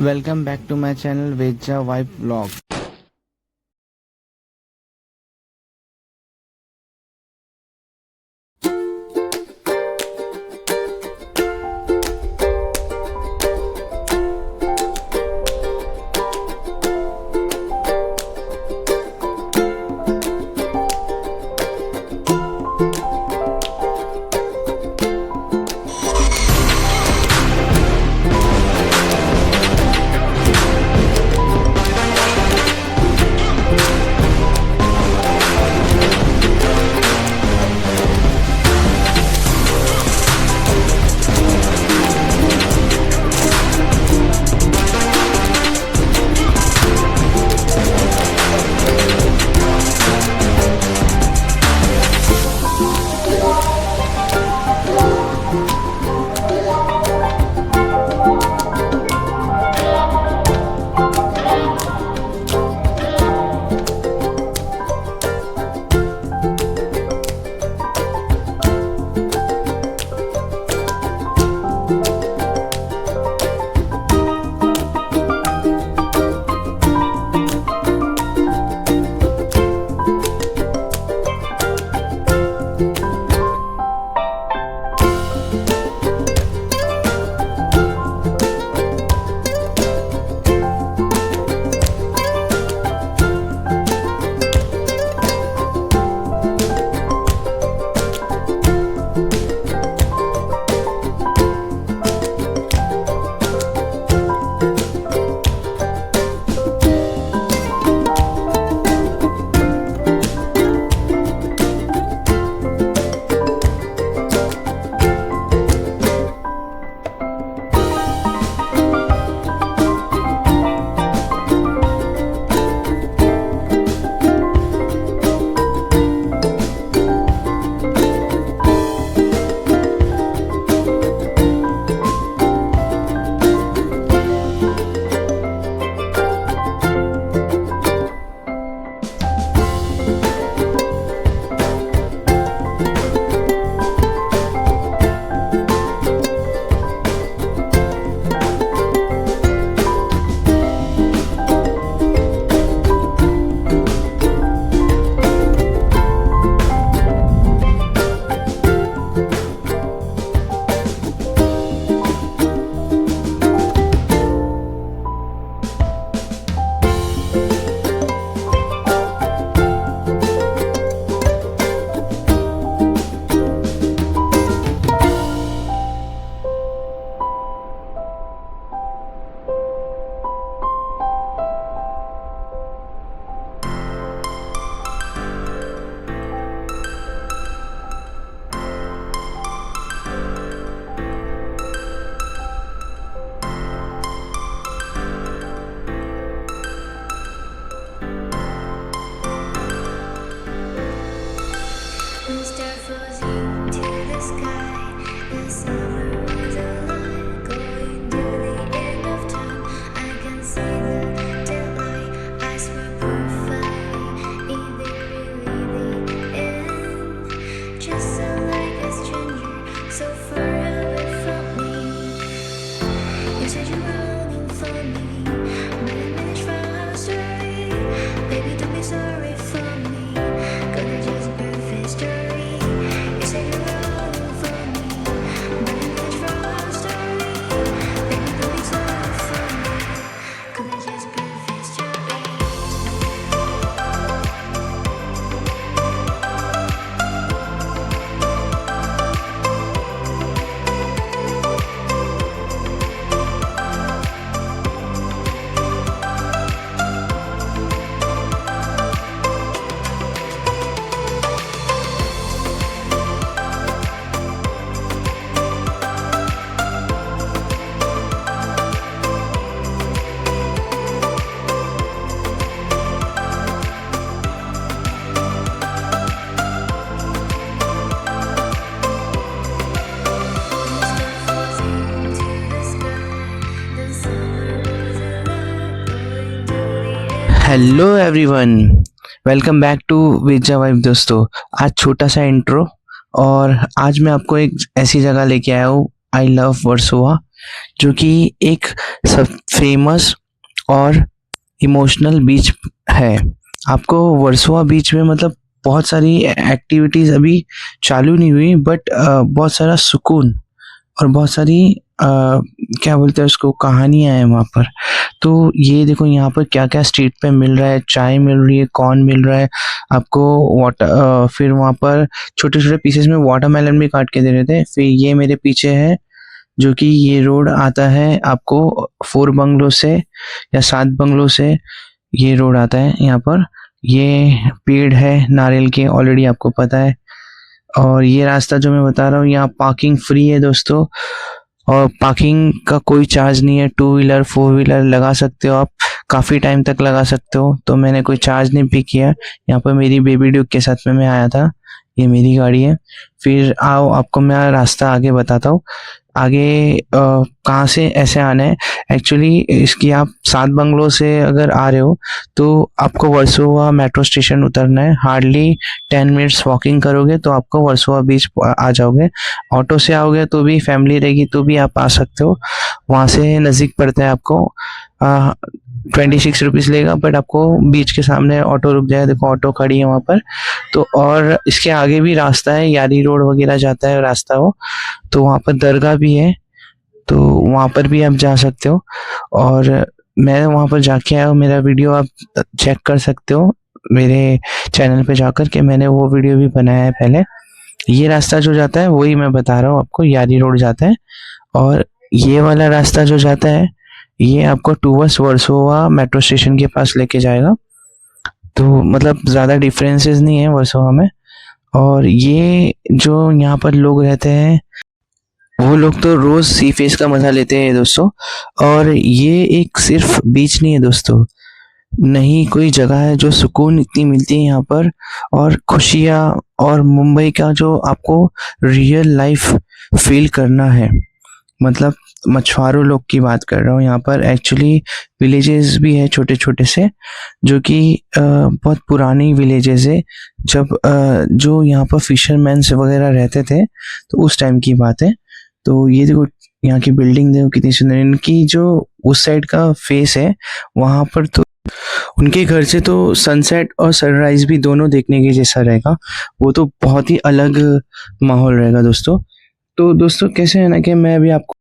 Welcome back to my channel Veja Vibe Vlog. Hello everyone, welcome back to Veja Vibe. दोस्तों, आज छोटा सा intro और आज मैं आपको एक ऐसी जगह लेके आया हूँ। I love Versova. जो कि एक सब फेमस और इमोशनल बीच है। आपको वर्सोवा बीच में मतलब बहुत सारी एक्टिविटीज़ अभी चालू नहीं हुई, बट बहुत सारा सुकून और बहुत सारी क्या बोलते हैं उसको, कहानियाँ हैं वहाँ पर। तो ये देखो यहाँ पर क्या-क्या स्ट्रीट पे मिल रहा है, चाय मिल रही है, कॉर्न मिल रहा है, आपको फिर वहाँ पर छोटे-छोटे पीसेस में वाटरमेलन भी काट के दे रहे थे। फिर ये मेरे पीछे है, जो कि ये रोड आता है आपको 4 बंगलो से या 7 बंगलो से, ये रोड आता है यहाँ पर। ये पेड़ है नारियल के, ऑलरेडी आपको पता है। और ये रास्ता जो मैं बता रहा हूँ, यहाँ पार्किंग फ्री है दोस्तों, और पार्किंग का कोई चार्ज नहीं है। 2 व्हीलर 4 व्हीलर लगा सकते हो आप, काफ़ी टाइम तक लगा सकते हो। तो मैंने कोई चार्ज नहीं पे किया। यहाँ पर मेरी बेबी ड्यूक के साथ में मैं आया था, ये मेरी गाड़ी है। फिर आओ आपको मैं रास्ता आगे बताता हूँ। आगे कहाँ से ऐसे आना है एक्चुअली, इसकी आप 7 बंगलों से अगर आ रहे हो तो आपको वर्सोवा मेट्रो स्टेशन उतरना है। हार्डली 10 मिनट्स वॉकिंग करोगे तो आपको वर्सोवा बीच आ जाओगे। ऑटो से आओगे तो भी, फैमिली रहेगी तो भी आप आ सकते हो। वहाँ से नज़दीक पड़ता है आपको, 26 रुपीज़ लेगा, बट आपको बीच के सामने ऑटो रुक जाए, देखो ऑटो खड़ी है वहाँ पर। तो और इसके आगे भी रास्ता है, यारी रोड वगैरह जाता है रास्ता वो, तो वहाँ पर दरगाह भी है, तो वहाँ पर भी आप जा सकते हो। और मैं वहाँ पर जाके आया हूँ, मेरा वीडियो आप चेक कर सकते हो मेरे चैनल पे जाकर के, मैंने वो वीडियो भी बनाया है पहले। ये रास्ता जो जाता है वही मैं बता रहा हूँ आपको, यारी रोड जाता है। और ये वाला रास्ता जो जाता है ये आपको टूवर्ड्स वर्सोवा मेट्रो स्टेशन के पास लेके जाएगा। तो मतलब ज़्यादा डिफरेंसेस नहीं है वर्सोवा में। और ये जो यहाँ पर लोग रहते हैं वो लोग तो रोज सी फेस का मजा लेते हैं दोस्तों। और ये एक सिर्फ बीच नहीं है दोस्तों, नहीं कोई जगह है जो सुकून इतनी मिलती है यहाँ पर, और खुशियाँ, और मुंबई का जो आपको रियल लाइफ फील करना है। मतलब मछुआरों लोग की बात कर रहा हूँ यहाँ पर। एक्चुअली विलेजेस भी है छोटे छोटे से, जो कि बहुत पुरानी विलेजेस है, जब जो यहाँ पर फिशरमैन्स वगैरह रहते थे, तो उस टाइम की बात है। तो ये देखो यहाँ की बिल्डिंग देखो कितनी सुंदर है। इनकी जो उस साइड का फेस है वहाँ पर, तो उनके घर से तो सनसेट और सनराइज भी दोनों देखने के जैसा रहेगा। वो तो बहुत ही अलग माहौल रहेगा दोस्तों। तो दोस्तों कैसे है ना कि मैं अभी आपको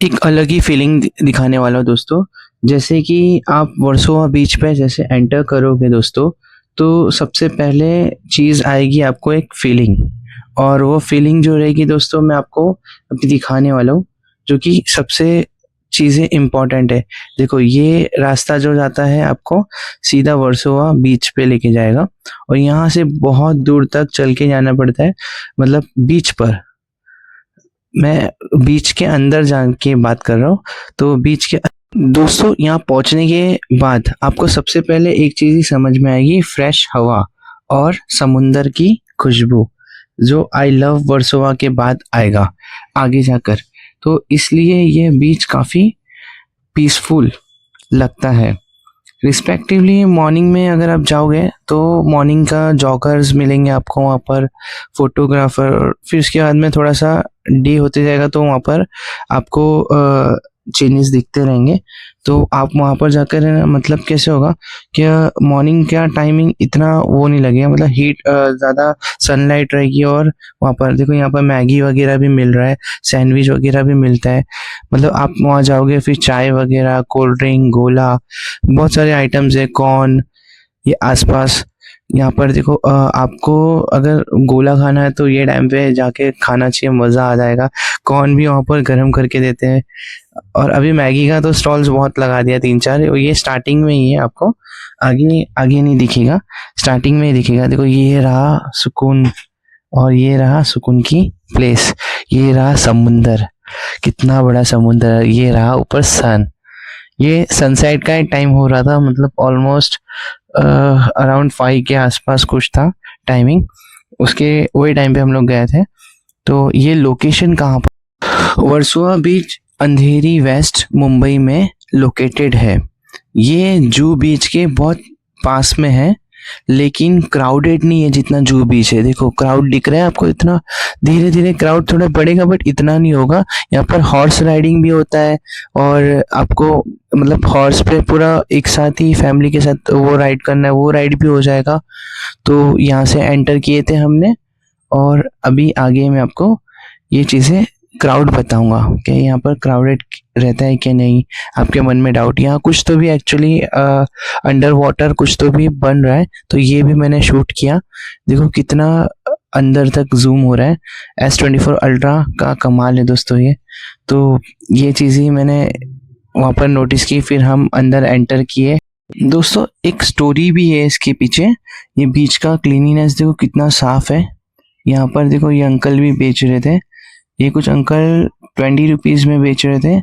एक अलग ही फीलिंग दिखाने वाला हूँ दोस्तों। जैसे कि आप वर्सोवा बीच पे जैसे एंटर करोगे दोस्तों, तो सबसे पहले चीज़ आएगी आपको एक फीलिंग, और वो फीलिंग जो रहेगी दोस्तों मैं आपको अभी दिखाने वाला हूँ, जो कि सबसे चीज़ें इम्पोर्टेंट है। देखो ये रास्ता जो जाता है आपको सीधा वर्सोवा बीच पे लेके जाएगा, और यहाँ से बहुत दूर तक चल के जाना पड़ता है, मतलब बीच पर। मैं बीच के अंदर जान के बात कर रहा हूँ। तो बीच के दोस्तों यहाँ पहुँचने के बाद आपको सबसे पहले एक चीज़ ही समझ में आएगी, फ्रेश हवा और समुंदर की खुशबू, जो आई लव वर्सोवा के बाद आएगा आगे जाकर। तो इसलिए ये बीच काफ़ी पीसफुल लगता है। रिस्पेक्टिवली मॉर्निंग में अगर आप जाओगे तो मॉर्निंग का जॉगर्स मिलेंगे आपको वहाँ पर, फोटोग्राफर। फिर उसके बाद में थोड़ा सा डे होते जाएगा तो वहाँ पर आपको चेंजेस दिखते रहेंगे। तो आप वहाँ पर जाकर मतलब कैसे होगा कि मॉर्निंग का टाइमिंग इतना वो नहीं लगेगा, मतलब हीट ज़्यादा सनलाइट रहेगी। और वहाँ पर देखो यहाँ पर मैगी वगैरह भी मिल रहा है, सैंडविच वगैरह भी मिलता है। मतलब आप वहाँ जाओगे फिर चाय वगैरह, कोल्ड ड्रिंक, गोला, बहुत सारे आइटम्स है, कॉर्न, ये आसपास। यहाँ पर देखो आपको अगर गोला खाना है तो ये टाइम पे जाके खाना चाहिए, मज़ा आ जाएगा। कॉर्न भी वहाँ पर गर्म करके देते हैं। और अभी मैगी का तो स्टॉल्स बहुत लगा दिया 3-4, और ये स्टार्टिंग में ही है, आपको आगे आगे नहीं दिखेगा, स्टार्टिंग में ही दिखेगा। देखो ये रहा सुकून, और ये रहा सुकून की प्लेस, ये रहा समुंदर, कितना बड़ा समुंदर है। ये रहा ऊपर सन, ये सनसेट का टाइम हो रहा था, मतलब ऑलमोस्ट अराउंड 5 के आसपास कुछ था टाइमिंग, उसके वही टाइम पे हम लोग गए थे। तो ये लोकेशन कहाँ पर, वर्सोवा बीच अंधेरी वेस्ट मुंबई में लोकेटेड है। ये जू बीच के बहुत पास में है, लेकिन क्राउडेड नहीं है जितना जुहू बीच है। देखो क्राउड दिख रहा है आपको, इतना धीरे धीरे क्राउड थोड़ा बढ़ेगा बट इतना नहीं होगा। यहाँ पर हॉर्स राइडिंग भी होता है और आपको मतलब हॉर्स पे पूरा एक साथ ही फैमिली के साथ वो राइड करना है, वो राइड भी हो जाएगा। तो यहाँ से एंटर किए थे हमने और अभी आगे मैं आपको ये चीज़ें क्राउड बताऊंगा कि यहाँ पर क्राउडेड रहता है कि नहीं। आपके मन में डाउट, यहाँ कुछ तो भी एक्चुअली अंडर वाटर कुछ तो भी बन रहा है, तो ये भी मैंने शूट किया। देखो कितना अंदर तक जूम हो रहा है। S24 अल्ट्रा का कमाल है दोस्तों ये। तो ये चीज़ ही मैंने वहाँ पर नोटिस की, फिर हम अंदर एंटर किए। दोस्तों एक स्टोरी भी है इसके पीछे। ये बीच का क्लीनिनेस देखो कितना साफ है। यहाँ पर देखो ये अंकल भी बेच रहे थे, ये कुछ अंकल 20 रुपीज़ में बेच रहे थे।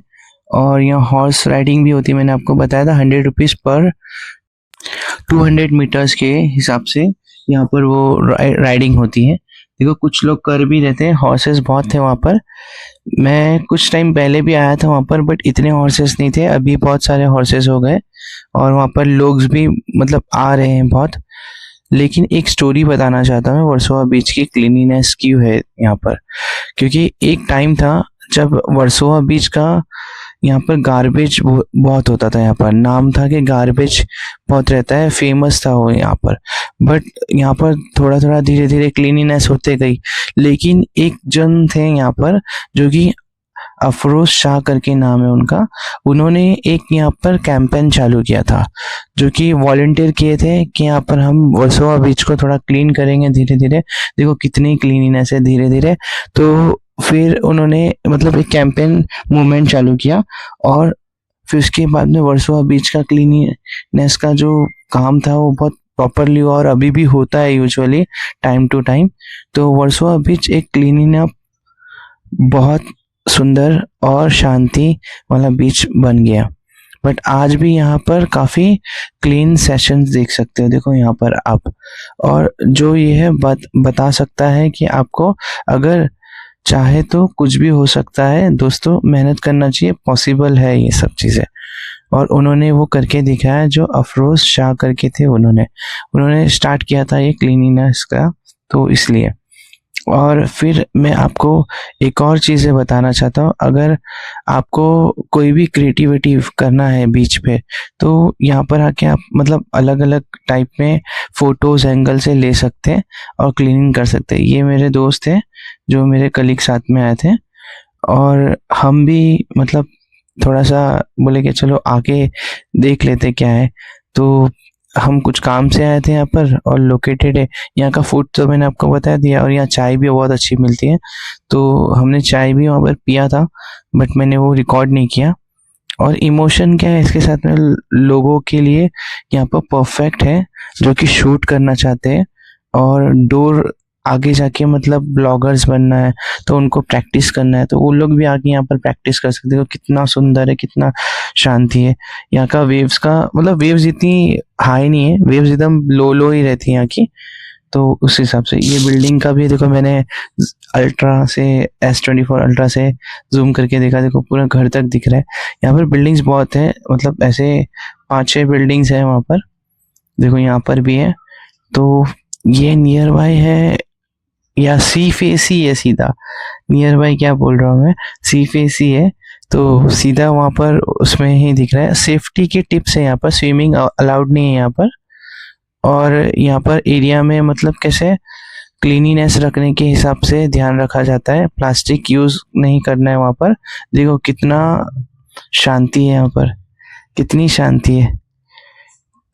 और यहाँ हॉर्स राइडिंग भी होती है, मैंने आपको बताया था 100 रुपीज़ पर 200 मीटर्स के हिसाब से यहाँ पर वो राइडिंग होती है। देखो कुछ लोग कर भी रहते हैं, हॉर्सेस बहुत थे वहाँ पर। मैं कुछ टाइम पहले भी आया था वहाँ पर बट इतने हॉर्सेस नहीं थे, अभी बहुत सारे हॉर्सेस हो गए और वहाँ पर लोग भी मतलब आ रहे हैं बहुत। लेकिन एक स्टोरी बताना चाहता हूँ वर्सोवा बीच की क्लीनिनेस की है यहाँ पर, क्योंकि एक टाइम था जब वर्सोवा बीच का यहाँ पर गार्बेज बहुत होता था। यहाँ पर नाम था कि गार्बेज बहुत रहता है, फेमस था वो यहाँ पर। बट यहाँ पर थोड़ा थोड़ा धीरे धीरे क्लीनिनेस होते गई। लेकिन एक जन थे यहाँ पर जो कि अफरोज शाह करके नाम है उनका, उन्होंने एक यहाँ पर कैंपेन चालू किया था जो कि वॉलंटियर किए थे कि यहाँ पर हम वर्सोवा बीच को थोड़ा क्लीन करेंगे धीरे धीरे। देखो कितनी क्लीनिनेस है धीरे धीरे। तो फिर उन्होंने मतलब एक कैंपेन मूवमेंट चालू किया और फिर उसके बाद में वर्सोवा बीच का क्लीनिनेस का जो काम था वो बहुत प्रॉपरली हुआ और अभी भी होता है यूजुअली टाइम टू टाइम। तो वर्सोवा बीच एक क्लीन अप बहुत सुंदर और शांति वाला बीच बन गया। बट आज भी यहाँ पर काफ़ी क्लीन सेशंस देख सकते हो। देखो यहाँ पर आप, और जो ये है बता सकता है कि आपको अगर चाहे तो कुछ भी हो सकता है दोस्तों, मेहनत करना चाहिए, पॉसिबल है ये सब चीज़ें। और उन्होंने वो करके दिखाया जो अफरोज शाह करके थे, उन्होंने स्टार्ट किया था ये क्लीनिनेस का, तो इसलिए। और फिर मैं आपको एक और चीज़ें बताना चाहता हूँ। अगर आपको कोई भी क्रिएटिविटी करना है बीच पे, तो यहाँ पर आके आप मतलब अलग अलग टाइप में फ़ोटोज़ एंगल से ले सकते हैं और क्लीनिंग कर सकते हैं। ये मेरे दोस्त हैं जो मेरे कलीग साथ में आए थे और हम भी मतलब थोड़ा सा बोले कि चलो आके देख लेते क्या है। तो हम कुछ काम से आए थे यहाँ पर और लोकेटेड है। यहाँ का फूड तो मैंने आपको बता दिया और यहाँ चाय भी बहुत अच्छी मिलती है, तो हमने चाय भी वहाँ पर पिया था बट मैंने वो रिकॉर्ड नहीं किया। और इमोशन क्या है इसके साथ में, लोगों के लिए यहाँ पर परफेक्ट है जो कि शूट करना चाहते हैं और डोर आगे जाके मतलब ब्लॉगर्स बनना है तो उनको प्रैक्टिस करना है, तो वो लोग भी आगे यहाँ पर प्रैक्टिस कर सकते हो। कितना सुंदर है, कितना शांति है। यहाँ का वेव्स का मतलब वेव्स इतनी हाई नहीं है, वेव्स एकदम लो लो ही रहती है यहाँ की। तो उस हिसाब से ये बिल्डिंग का भी देखो, मैंने अल्ट्रा से S24 अल्ट्रा से जूम करके देखा, देखो पूरा घर तक दिख रहा है। यहाँ पर बिल्डिंग्स बहुत है, मतलब ऐसे 5-6 बिल्डिंग्स हैं वहाँ पर। देखो यहाँ पर भी है। तो ये नियर बाय है या सी फेस ही है, सीधा नियर बाय क्या बोल रहा हूँ मैं, सी फेस ही है। तो सीधा वहाँ पर उसमें ही दिख रहा है। सेफ्टी के टिप्स है यहाँ पर, स्विमिंग अलाउड नहीं है यहाँ पर। और यहाँ पर एरिया में मतलब कैसे क्लीनिनेस रखने के हिसाब से ध्यान रखा जाता है, प्लास्टिक यूज़ नहीं करना है वहाँ पर। देखो कितना शांति है यहाँ पर, कितनी शांति है।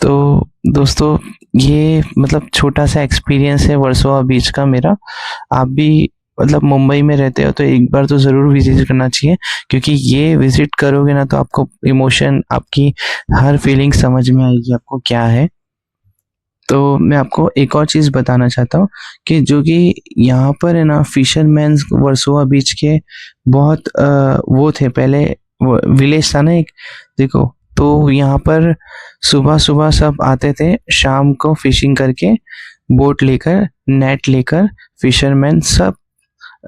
तो दोस्तों ये मतलब छोटा सा एक्सपीरियंस है वर्सोवा बीच का मेरा। आप भी मतलब मुंबई में रहते हो तो एक बार तो ज़रूर विजिट करना चाहिए, क्योंकि ये विजिट करोगे ना तो आपको इमोशन, आपकी हर फीलिंग समझ में आएगी आपको क्या है। तो मैं आपको एक और चीज़ बताना चाहता हूँ कि जो कि यहाँ पर है ना, फिशरमैन्स वर्सोवा बीच के बहुत वो थे पहले, विलेज था ना एक, देखो तो यहाँ पर सुबह सुबह सब आते थे, शाम को फिशिंग करके बोट लेकर, नेट लेकर फिशरमैन सब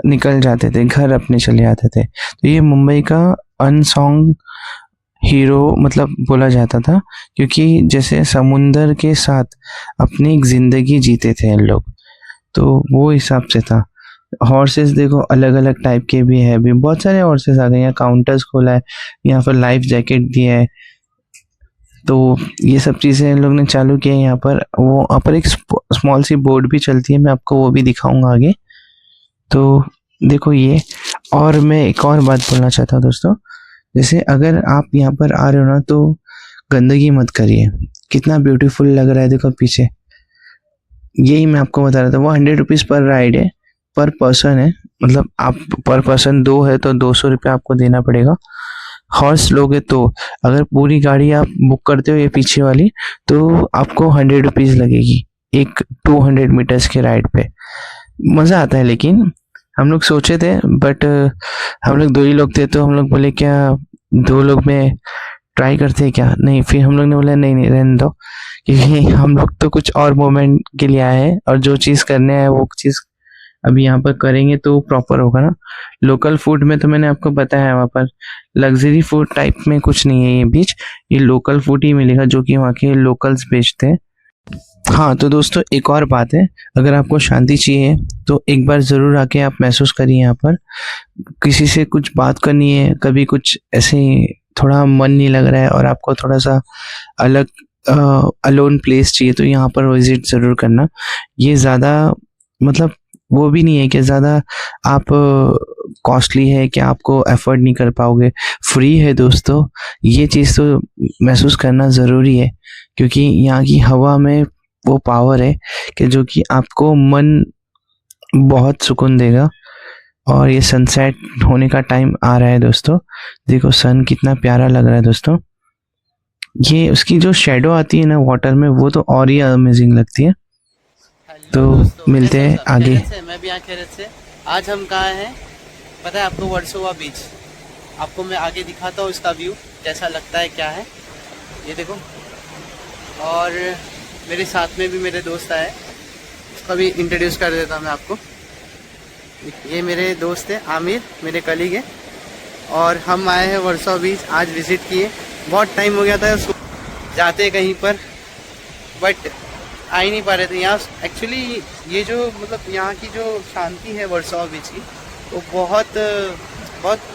निकल जाते थे, घर अपने चले आते थे। तो ये मुंबई का अनसॉन्ग हीरो मतलब बोला जाता था, क्योंकि जैसे समुंदर के साथ अपनी एक ज़िंदगी जीते थे इन लोग, तो वो हिसाब से था। हॉर्सेस देखो अलग अलग टाइप के भी है, भी बहुत सारे हॉर्सेस आ गए। यहाँ काउंटर्स खोला है, यहाँ पर लाइफ जैकेट दिया है, तो ये सब चीज़ें इन लोग ने चालू किया है। यहाँ पर वो वहाँ पर एक स्मॉल सी बोर्ड भी चलती है, मैं आपको वो भी दिखाऊंगा आगे। तो देखो ये, और मैं एक और बात बोलना चाहता हूँ दोस्तों, जैसे अगर आप यहाँ पर आ रहे हो ना, तो गंदगी मत करिए। कितना ब्यूटीफुल लग रहा है देखो पीछे, यही मैं आपको बता रहा था। वो 100 रुपीज़ पर राइड है, पर पर्सन है, मतलब आप पर पर्सन 2 है तो 200 रुपये आपको देना पड़ेगा। हॉर्स लोगे तो, अगर पूरी गाड़ी आप बुक करते हो ये पीछे वाली, तो आपको 100 रुपीज़ लगेगी एक 200 मीटर्स के राइड पे। मज़ा आता है, लेकिन हम लोग सोचे थे, बट हम लोग 2 ही लोग थे, तो हम लोग बोले क्या 2 लोग में ट्राई करते हैं क्या, नहीं, फिर हम लोग ने बोला नहीं नहीं रहने दो, क्योंकि हम लोग तो कुछ और मोमेंट के लिए आए हैं, और जो चीज़ करने आए वो चीज़ अभी यहाँ पर करेंगे तो प्रॉपर होगा ना। लोकल फूड में तो मैंने आपको बताया, वहाँ पर लग्जरी फूड टाइप में कुछ नहीं है ये बीच, ये लोकल फूड ही मिलेगा जो कि वहाँ के लोकल्स बेचते हैं। हाँ तो दोस्तों एक और बात है, अगर आपको शांति चाहिए तो एक बार ज़रूर आके आप महसूस करिए। यहाँ पर किसी से कुछ बात करनी है, कभी कुछ ऐसे थोड़ा मन नहीं लग रहा है और आपको थोड़ा सा अलग अलोन प्लेस चाहिए, तो यहाँ पर विजिट ज़रूर करना। ये ज़्यादा मतलब वो भी नहीं है कि ज़्यादा आप कॉस्टली है कि आपको एफर्ड नहीं कर पाओगे, फ्री है दोस्तों। ये चीज़ तो महसूस करना ज़रूरी है, क्योंकि यहाँ की हवा में वो पावर है कि जो कि आपको मन बहुत सुकून देगा। और ये सनसेट होने का टाइम आ रहा है दोस्तों, देखो सन कितना प्यारा लग रहा है दोस्तों। ये उसकी जो शेडो आती है ना वाटर में, वो तो और ही अमेजिंग लगती है। तो मिलते हैं आगे। मैं भी यहाँ खैरियत से। आज हम कहाँ हैं पता है आपको? वर्सोवा बीच। आपको मैं आगे दिखाता हूँ इसका व्यू कैसा लगता है, क्या है ये देखो। और मेरे साथ में भी मेरे दोस्त आए, उसका भी इंट्रोड्यूस कर देता हूँ मैं आपको। ये मेरे दोस्त हैं आमिर, मेरे कलीग हैं, और हम आए हैं वर्सोवा बीच आज विज़िट किए। बहुत टाइम हो गया था उसको जाते कहीं पर, बट आ ही नहीं पा रहे थे यहाँ। एक्चुअली ये जो मतलब यहाँ की जो शांति है वर्सोवा बीच की, वो बहुत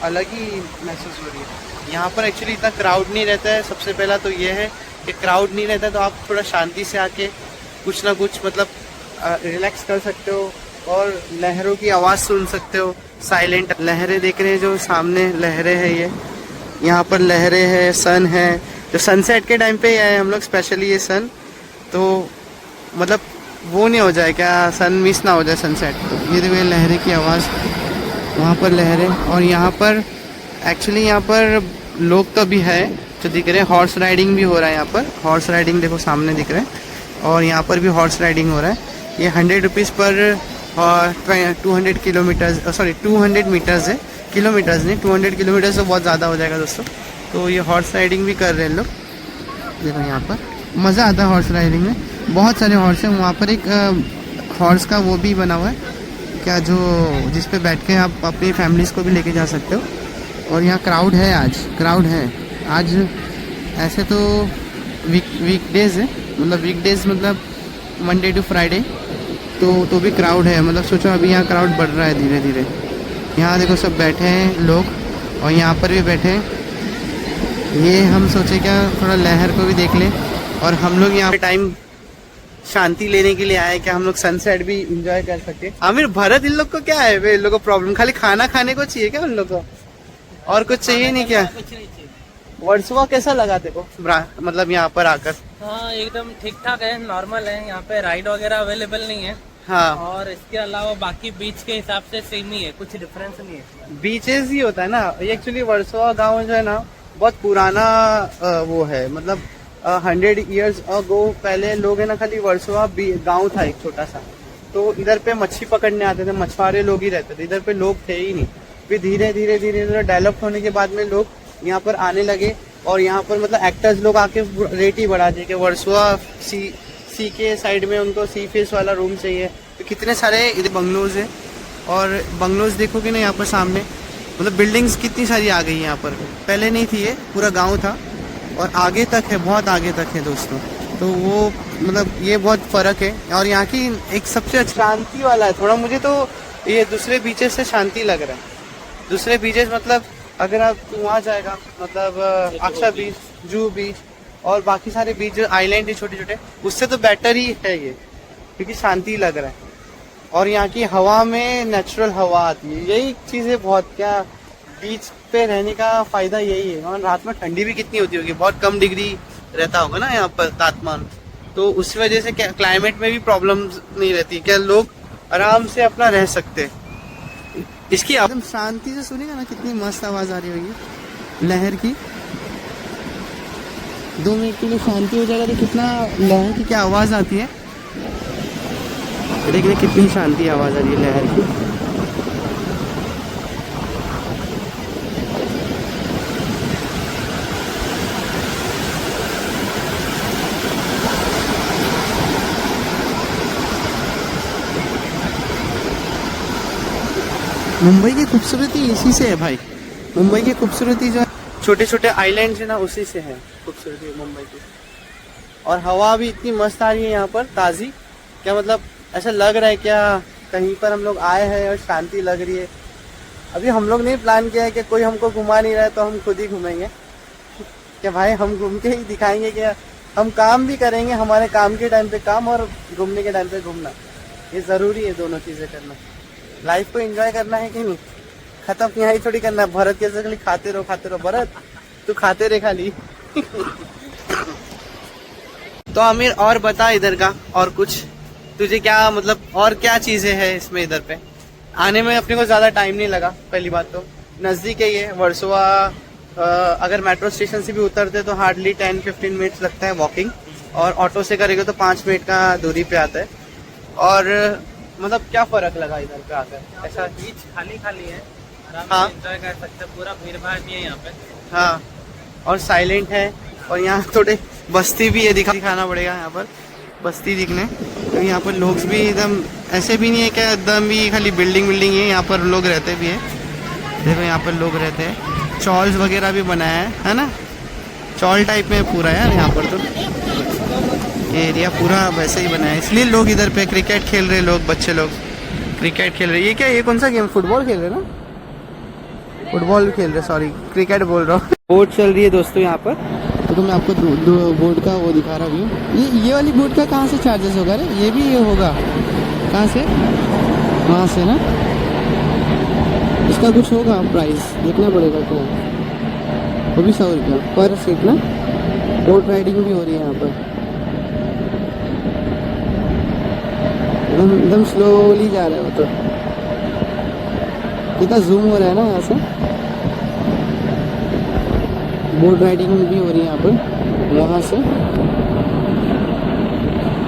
अलग ही महसूस हो रही है। यहाँ पर एक्चुअली इतना क्राउड नहीं रहता है। सबसे पहला तो ये है कि क्राउड नहीं रहता, तो आप थोड़ा शांति से आके कुछ ना कुछ मतलब रिलैक्स कर सकते हो, और लहरों की आवाज़ सुन सकते हो। साइलेंट लहरें देख रहे हैं जो सामने लहरें हैं, ये यहाँ पर लहरें हैं, सन है। जो सनसेट के टाइम पे ही आए हम लोग स्पेशली ये सन, तो मतलब वो नहीं हो जाए क्या, सन मिस ना हो जाए सनसेट। ये देखो ये लहरें की आवाज़, वहाँ पर लहरें। और यहाँ पर एक्चुअली यहाँ पर लोग तो अभी है जो दिख रहे हैं। हॉर्स राइडिंग भी हो रहा है यहाँ पर, हॉर्स राइडिंग देखो सामने दिख रहे हैं, और यहाँ पर भी हॉर्स राइडिंग हो रहा है। ये 100 रुपीज़ पर 200 किलोमीटर्स, सॉरी 200 मीटर्स है, किलोमीटर्स नहीं, 200 किलोमीटर्स तो बहुत ज़्यादा हो जाएगा दोस्तों। तो ये हॉर्स राइडिंग भी कर रहे हैं लोग, देखो यहाँ पर मज़ा आता है हॉर्स राइडिंग में। बहुत सारे हॉर्स हैं वहाँ पर। एक हॉर्स का वो भी बना हुआ है क्या, जो जिस पे बैठ के आप अपनी फैमिलीज़ को भी लेके जा सकते हो। और यहाँ क्राउड है, आज क्राउड है आज। ऐसे तो वीकडेज़ है, मतलब वीकडेज़ मतलब मंडे टू फ्राइडे, तो भी क्राउड है। मतलब सोचो अभी यहाँ क्राउड बढ़ रहा है धीरे धीरे। यहाँ देखो सब बैठे हैं लोग, और यहाँ पर भी बैठे हैं। ये हम सोचे क्या थोड़ा लहर को भी देख लें, और हम लोग यहाँ पे टाइम शांति लेने के लिए आए, क्या हम लोग सनसेट भी एंजॉय कर सके। आमिर भरत इन लोग को क्या है, इन लोग को प्रॉब्लम खाली खाना खाने को चाहिए क्या उन लोग को, और कुछ चाहिए नहीं क्या? वर्सोवा कैसा लगा देखो मतलब यहाँ पर आकर? हाँ एकदम ठीक ठाक है, नॉर्मल है। यहाँ पे राइड वगैरह अवेलेबल नहीं है। हाँ, और इसके अलावा बाकी बीच के हिसाब से सेम ही है, कुछ डिफरेंस नहीं है। बीचेस ही होता है ना ये। एक्चुअली वर्सोवा गांव जो है ना बहुत पुराना वो है, मतलब 100 ईयर्स अगो पहले लोग है ना, खाली वर्सोवा गांव था एक छोटा सा, तो इधर पे मच्छी पकड़ने आते थे, मछुआरे लोग ही रहते थे, इधर पे लोग थे ही नहीं। फिर धीरे धीरे धीरे धीरे डेवलप होने के बाद में लोग यहाँ पर आने लगे, और यहाँ पर मतलब एक्टर्स लोग आके रेट ही बढ़ा दिए कि वर्सोवा सी के साइड में उनको सी फेस वाला रूम चाहिए। तो कितने सारे इधर बंगलोज है, और बंगलोज देखोगे ना यहाँ पर सामने, मतलब बिल्डिंग्स कितनी सारी आ गई यहाँ पर, पहले नहीं थी, ये पूरा गांव था और आगे तक है, बहुत आगे तक है दोस्तों। तो वो मतलब ये बहुत फ़र्क है। और यहाँ की एक सबसे शांति वाला है थोड़ा, मुझे तो ये दूसरे बीचेस से शांति लग रहा है। दूसरे बीचेस मतलब अगर आप वहाँ जाएगा, मतलब अक्सा बीच, जूहू बीच और बाकी सारे बीच जो आइलैंड है छोटे छोटे, उससे तो बेटर ही है ये, क्योंकि शांति लग रहा है। और यहाँ की हवा में नेचुरल हवा आती है, यही चीज़ें बहुत, क्या बीच पे रहने का फ़ायदा यही है। और रात में ठंडी भी कितनी होती होगी, बहुत कम डिग्री रहता होगा ना यहाँ पर तापमान, तो उस वजह से क्या क्लाइमेट में भी प्रॉब्लम नहीं रहती, क्या लोग आराम से अपना रह सकते। इसकी एकदम शांति से सुनेगा ना, कितनी मस्त आवाज़ आ रही होगी लहर की। 2 मिनट के लिए शांति हो जाएगा तो कितना लहर की क्या आवाज़ आती है, देखिए कितनी शांति आवाज़ आ रही है लहर की। मुंबई की खूबसूरती इसी से है भाई, मुंबई की खूबसूरती जो है छोटे छोटे आइलैंड्स है ना, उसी से है खूबसूरती मुंबई की। और हवा भी इतनी मस्त आ रही है यहाँ पर, ताज़ी, क्या मतलब ऐसा लग रहा है क्या कहीं पर हम लोग आए हैं और शांति लग रही है। अभी हम लोग नहीं प्लान किया है कि कोई हमको घुमा नहीं रहा है तो हम खुद ही घूमेंगे, क्या भाई हम घूम के ही दिखाएंगे, क्या हम काम भी करेंगे, हमारे काम के टाइम पे काम और घूमने के टाइम पे घूमना, ये ज़रूरी है दोनों चीज़ें करना। लाइफ को एंजॉय करना है कि नहीं, खत्म यहाँ ही थोड़ी करना है। भरत कैसे खाली खाते रहो भरत, तू खाते रहे खाली। तो आमिर और बता इधर का और कुछ, तुझे क्या मतलब और क्या चीजें हैं इसमें, इधर पे आने में अपने को ज्यादा टाइम नहीं लगा। पहली बात तो नजदीक है ये वर्सोवा, अगर मेट्रो स्टेशन से भी उतरते तो हार्डली 10-15 मिनट्स लगता है वॉकिंग, और ऑटो से करेंगे तो 5 मिनट का दूरी पे आता है। और मतलब क्या फर्क लगा इधर पे आकर, ऐसा बीच खाली खाली है, आराम हाँ। से एंजॉय कर सकते हैं, पूरा भीड़ भाड़ नहीं है यहाँ पे। हाँ, और साइलेंट है। और यहाँ थोड़े बस्ती भी है, दिखाना पड़ेगा यहाँ पर बस्ती दिखने। तो यहाँ पर लोग भी एकदम ऐसे भी नहीं है क्या एकदम भी खाली बिल्डिंग है, यहाँ पर लोग रहते भी है। देखो यहाँ पर लोग रहते हैं, चॉल्स वगैरह भी बनाया है ना, चॉल टाइप में पूरा यार यहाँ पर। तो ये एरिया पूरा वैसे ही बना है, इसलिए लोग इधर पे क्रिकेट खेल रहे, लोग बच्चे लोग क्रिकेट खेल रहे। ये क्या, ये कौन सा गेम, फुटबॉल खेल रहे ना, फुटबॉल खेल रहे, सॉरी क्रिकेट बोल रहा हूँ। बोट चल रही है दोस्तों यहाँ पर, तो मैं आपको दो बोट का वो दिखा रहा हूँ। ये वाली बोट का कहाँ से चार्जेस होगा रे, ये भी ये होगा कहाँ से, वहाँ से ना, इसका कुछ होगा प्राइस, देखना पड़ेगा तो। वो भी 100 रुपया पर सीट ना, बोट राइडिंग भी हो रही है यहाँ पर। एकदम स्लोली जा रहा है वो तो, कितना जूम हो रहा है ना यहाँ से। बोट राइडिंग भी हो रही है यहाँ पर, वहाँ से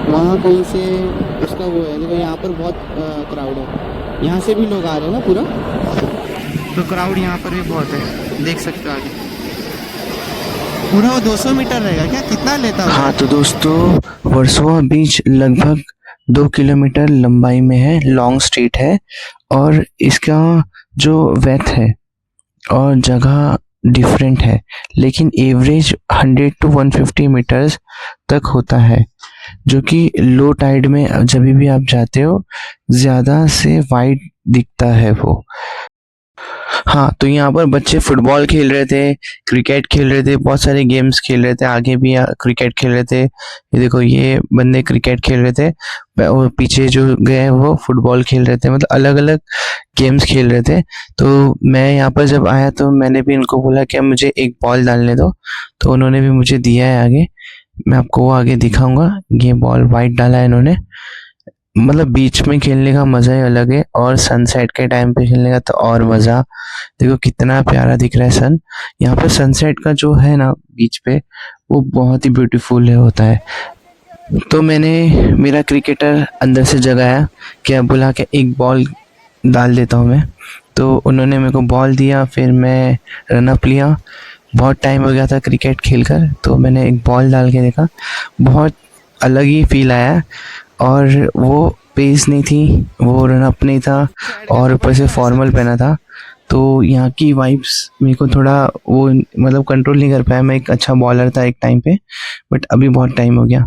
वहाँ कहीं से उसका वो है। देखो यहाँ पर बहुत क्राउड है, यहाँ से भी लोग आ रहे हैं ना पूरा, तो क्राउड यहाँ पर भी बहुत है, देख सकते हो आगे पूरा। वो 200 मीटर रहेगा क्या, कितना लेता है? हाँ तो दोस्तों, वर्सोवा बीच लगभग 2 किलोमीटर लंबाई में है, लॉन्ग स्ट्रीट है, और इसका जो वेथ है और जगह डिफरेंट है, लेकिन एवरेज 100 to 150 मीटर्स तक होता है, जो कि लो टाइड में जब भी आप जाते हो ज़्यादा से वाइड दिखता है वो। हाँ, तो यहाँ पर बच्चे फुटबॉल खेल रहे थे, क्रिकेट खेल रहे थे, बहुत सारे गेम्स खेल रहे थे, आगे भी क्रिकेट खेल रहे थे। ये देखो, ये बंदे क्रिकेट खेल रहे थे और पीछे जो गए वो फुटबॉल खेल रहे थे, मतलब अलग अलग गेम्स खेल रहे थे। तो मैं यहाँ पर जब आया तो मैंने भी इनको बोला कि मुझे एक बॉल डालने दो, तो उन्होंने भी मुझे दिया है आगे, मैं आपको वो आगे दिखाऊंगा। ये बॉल वाइट डाला है इन्होंने, मतलब बीच में खेलने का मज़ा ही अलग है, और सनसेट के टाइम पे खेलने का तो और मज़ा। देखो कितना प्यारा दिख रहा है सन, यहाँ पे सनसेट का जो है ना बीच पे, वो बहुत ही ब्यूटीफुल है होता है। तो मैंने मेरा क्रिकेटर अंदर से जगाया, क्या बुला के एक बॉल डाल देता हूँ मैं, तो उन्होंने मेरे को बॉल दिया, फिर मैं रन अप लिया। बहुत टाइम हो गया था क्रिकेट खेलकर, तो मैंने एक बॉल डाल के देखा, बहुत अलग ही फील आया। और वो पेस नहीं थी, वो रन अप नहीं था, और ऊपर से फॉर्मल पहना था, तो यहाँ की वाइब्स मेरे को थोड़ा वो मतलब कंट्रोल नहीं कर पाया। मैं एक अच्छा बॉलर था एक टाइम पे, बट अभी बहुत टाइम हो गया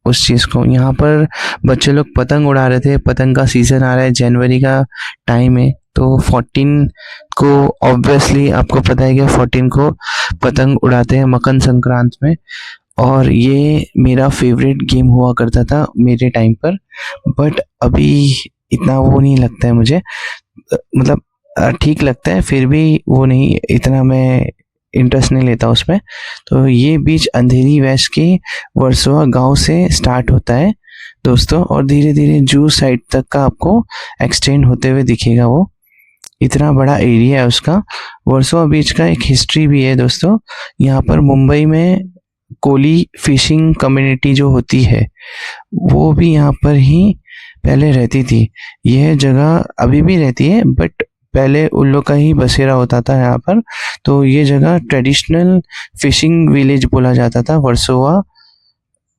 उस चीज़ को। यहाँ पर बच्चे लोग पतंग उड़ा रहे थे, पतंग का सीज़न आ रहा है, जनवरी का टाइम है, तो 14 को ऑब्वियसली आपको पता है कि 14 को पतंग उड़ाते हैं मकर संक्रांत में। और ये मेरा फेवरेट गेम हुआ करता था मेरे टाइम पर, बट अभी इतना वो नहीं लगता है मुझे, मतलब ठीक लगता है फिर भी वो नहीं, इतना मैं इंटरेस्ट नहीं लेता उसमें। तो ये बीच अंधेरी वेस्ट के वर्सोवा गांव से स्टार्ट होता है दोस्तों, और धीरे धीरे जू साइड तक का आपको एक्सटेंड होते हुए दिखेगा। वो इतना बड़ा एरिया है उसका। वर्सोवा बीच का एक हिस्ट्री भी है दोस्तों। यहाँ पर मुंबई में कोली फिशिंग कम्युनिटी जो होती है वो भी यहाँ पर ही पहले रहती थी। यह जगह अभी भी रहती है, बट पहले उन लोग का ही बसेरा होता था यहाँ पर। तो ये जगह ट्रेडिशनल फिशिंग विलेज बोला जाता था वर्सोवा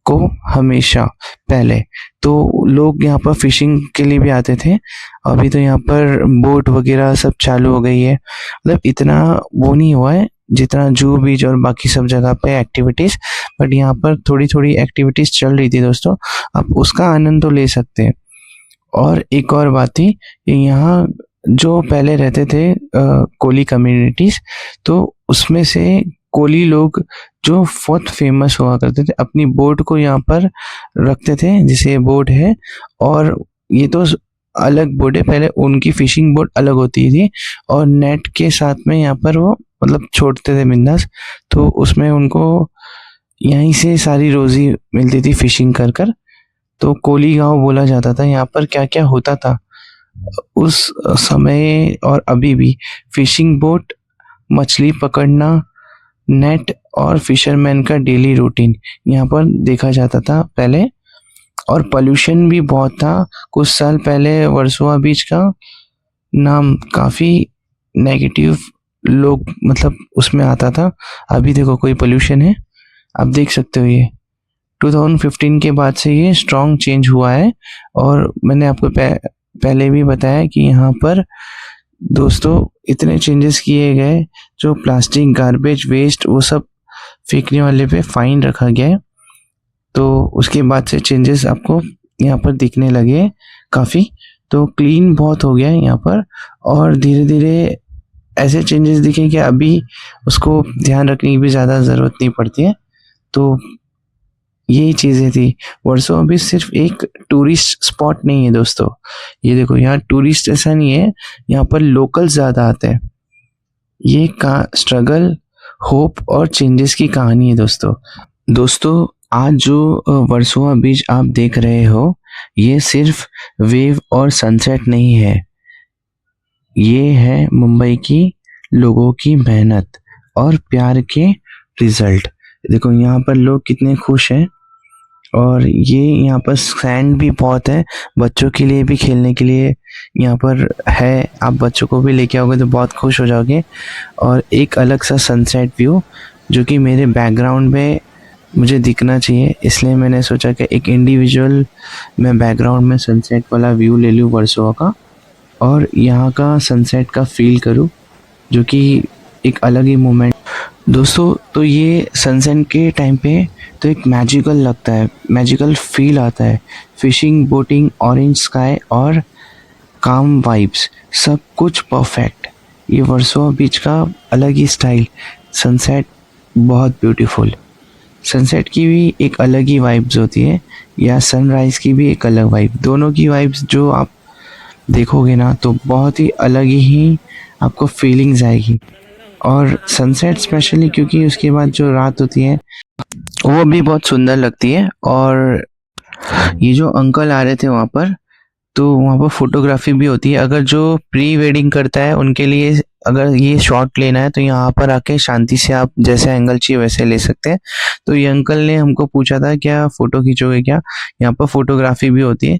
को हमेशा पहले। तो लोग यहाँ पर फिशिंग के लिए भी आते थे। अभी तो यहाँ पर बोट वगैरह सब चालू हो गई है, मतलब इतना वो नहीं हुआ है जितना जू बीच और बाकी सब जगह पे एक्टिविटीज़, बट यहाँ पर थोड़ी थोड़ी एक्टिविटीज़ चल रही थी दोस्तों, आप उसका आनंद तो ले सकते हैं। और एक और बात थी कि यहाँ जो पहले रहते थे कोली कम्युनिटीज़, तो उसमें से कोली लोग जो बहुत फेमस हुआ करते थे, अपनी बोट को यहाँ पर रखते थे, जैसे ये बोट है, और ये तो अलग बोट है, पहले उनकी फिशिंग बोट अलग होती थी, और नेट के साथ में यहाँ पर वो मतलब छोड़ते थे बिंदास। तो उसमें उनको यहीं से सारी रोजी मिलती थी फिशिंग कर कर। तो कोली गांव बोला जाता था। यहाँ पर क्या क्या होता था उस समय और अभी भी, फिशिंग बोट, मछली पकड़ना, नेट और फिशरमैन का डेली रूटीन यहाँ पर देखा जाता था पहले। और पोल्यूशन भी बहुत था कुछ साल पहले। वर्सोवा बीच का नाम काफ़ी नेगेटिव लोग मतलब उसमें आता था। अभी देखो कोई पोल्यूशन है, आप देख सकते हो। ये 2015 के बाद से ये स्ट्रॉन्ग चेंज हुआ है। और मैंने आपको पहले भी बताया कि यहाँ पर दोस्तों इतने चेंजेस किए गए, जो प्लास्टिक गार्बेज वेस्ट वो सब फेंकने वाले पे फाइन रखा गया है। तो उसके बाद से चेंजेस आपको यहाँ पर दिखने लगे काफ़ी। तो क्लीन बहुत हो गया है यहाँ पर, और धीरे धीरे ऐसे चेंजेस दिखे कि अभी उसको ध्यान रखने की भी ज़्यादा ज़रूरत नहीं पड़ती है। तो यही चीज़ें थी। वर्सोवा बीच सिर्फ एक टूरिस्ट स्पॉट नहीं है दोस्तों, ये देखो यहाँ टूरिस्ट ऐसा नहीं है, यहाँ पर लोकल ज़्यादा आते हैं। ये का स्ट्रगल, होप और चेंजेस की कहानी है दोस्तों आज जो वर्सोवा बीच आप देख रहे हो, ये सिर्फ वेव और सनसेट नहीं है, ये है मुंबई की लोगों की मेहनत और प्यार के रिजल्ट। देखो यहाँ पर लोग कितने खुश हैं, और ये यहाँ पर सैंड भी बहुत है, बच्चों के लिए भी खेलने के लिए यहाँ पर है। आप बच्चों को भी लेके आओगे तो बहुत खुश हो जाओगे। और एक अलग सा सनसेट व्यू जो कि मेरे बैकग्राउंड में मुझे दिखना चाहिए, इसलिए मैंने सोचा कि एक इंडिविजुअल मैं बैकग्राउंड में सनसेट वाला व्यू ले लूँ वर्सोवा का, और यहाँ का सनसेट का फील करूँ, जो कि एक अलग ही मोमेंट दोस्तों। तो ये सनसेट के टाइम पे तो एक मैजिकल लगता है, मैजिकल फील आता है। फिशिंग, बोटिंग, ऑरेंज स्काई और काम वाइब्स, सब कुछ परफेक्ट। ये वर्सोवा बीच का अलग ही स्टाइल। सनसेट बहुत ब्यूटीफुल, सनसेट की भी एक अलग ही वाइब्स होती है, या सनराइज़ की भी एक अलग वाइब। दोनों की वाइब्स जो आप देखोगे ना तो बहुत ही अलग ही आपको फीलिंग्स आएगी। और सनसेट स्पेशली क्योंकि उसके बाद जो रात होती है वो भी बहुत सुंदर लगती है। और ये जो अंकल आ रहे थे वहाँ पर, तो वहाँ पर फोटोग्राफी भी होती है। अगर जो प्री वेडिंग करता है उनके लिए अगर ये शॉट लेना है तो यहाँ पर आके शांति से आप जैसे एंगल चाहिए वैसे ले सकते हैं। तो ये अंकल ने हमको पूछा था क्या फ़ोटो खींचोगे क्या, यहाँ पर फोटोग्राफी भी होती है।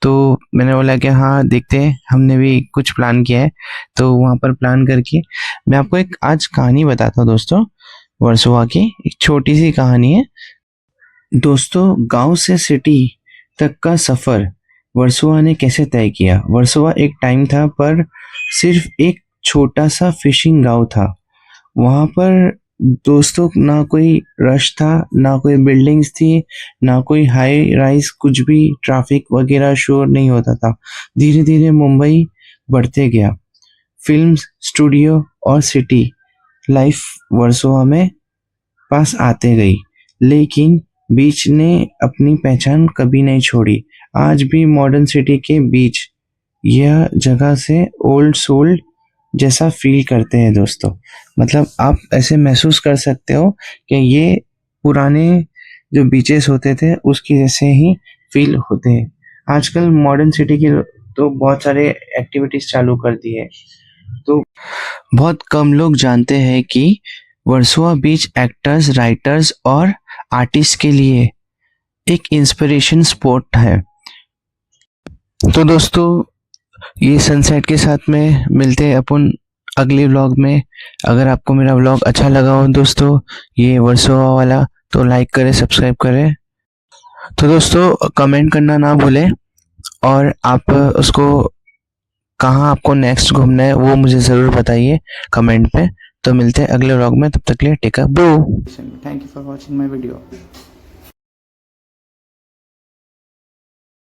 तो मैंने बोला कि हाँ देखते हैं, हमने भी कुछ प्लान किया है। तो वहाँ पर प्लान करके मैं आपको एक आज कहानी बताता हूँ दोस्तों। वर्सोवा की एक छोटी सी कहानी है दोस्तों। गांव से सिटी तक का सफ़र वर्सोवा ने कैसे तय किया। वर्सोवा एक टाइम था पर सिर्फ एक छोटा सा फिशिंग गांव था। वहाँ पर दोस्तों ना कोई रश था, ना कोई बिल्डिंग्स थी, ना कोई हाई राइज, कुछ भी ट्रैफिक वगैरह शोर नहीं होता था। धीरे-धीरे मुंबई बढ़ते गया। फिल्म्स, स्टूडियो और सिटी लाइफ वर्सोवा में पास आते गई, लेकिन बीच ने अपनी पहचान कभी नहीं छोड़ी। आज भी मॉडर्न सिटी के बीच यह जगह से ओल्ड सोल जैसा फील करते हैं दोस्तों। मतलब आप ऐसे महसूस कर सकते हो कि ये पुराने जो बीचेस होते थे उसकी जैसे ही फील होते हैं। आजकल मॉडर्न सिटी की तो बहुत सारे एक्टिविटीज चालू कर दी है, तो बहुत कम लोग जानते हैं कि वर्सोवा बीच एक्टर्स, राइटर्स और आर्टिस्ट के लिए एक इंस्पिरेशन स्पॉट है। तो दोस्तों ये सनसेट के साथ में मिलते हैं अपन अगले व्लॉग में। अगर आपको मेरा व्लॉग अच्छा लगा हो दोस्तों, ये वर्सोवा वाला, तो लाइक करें, सब्सक्राइब करें। तो दोस्तों कमेंट करना ना भूलें, और आप उसको कहाँ आपको नेक्स्ट घूमना है वो मुझे ज़रूर बताइए कमेंट पे। तो मिलते हैं अगले व्लॉग में, तब तक के लिए take care, bro. Thank you for watching my video.